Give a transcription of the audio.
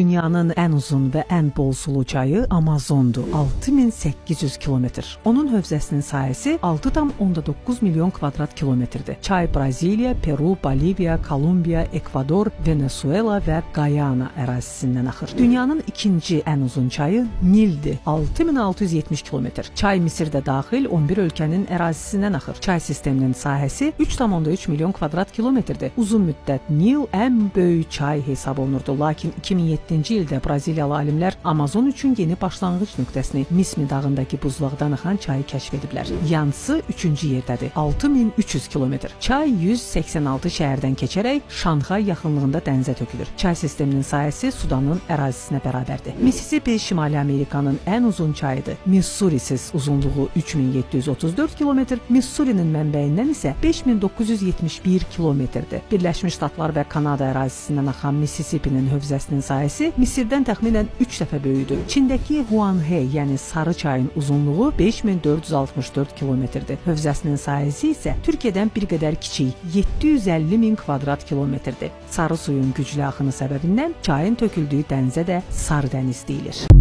Dünyanın ən uzun və ən bol sulu çayı Amazondur. 6800 kilometr. Onun hövzəsinin sahəsi 6,9 milyon kvadrat kilometrdir. Çay Braziliya, Peru, Boliviya, Kolumbiya, Ekvador, Venezuela və Guyana ərazisindən axır. Dünyanın ikinci ən uzun çayı Nildir. 6670 kilometr. Çay Misirdə daxil 11 ölkənin ərazisindən axır. Çay sisteminin sahəsi 3,3 milyon kvadrat kilometrdir. Uzun müddət Nil ən böyük çay hesab olunurdu. Lakin 2007-ci ildə Braziliyalı alimlər Amazon üçün yeni başlanğıc nöqtəsini Mismi dağındakı buzlaqdan axan çayı kəşf ediblər. Yansı 3-cü yerdədir. 6300 kilometr. Çay 186 şəhərdən keçərək Şanxay yaxınlığında dənizə tökülür. Çay sisteminin sahəsi Sudanın ərazisinə bərabərdir. Mississippi Şimali Amerikanın ən uzun çayıdır. Missourisiz uzunluğu 3734 kilometr, Missourinin mənbəyindən isə 5971 kilometrdir. Birləşmiş Ştatlar və Kanada ərazisindən axan Mississippinin hövzəsinin sahəsi Misirdən təxminən 3 dəfə böyüdür. Çindəki Huanghe, yəni Sarı çayın uzunluğu 5464 kilometrdir. Hövzəsinin sahəsi isə Türkiyədən bir qədər kiçik, 750 min kvadrat kilometrdir. Sarı suyun güclü axını səbəbindən çayın töküldüyü dənizə də Sarı dəniz deyilir.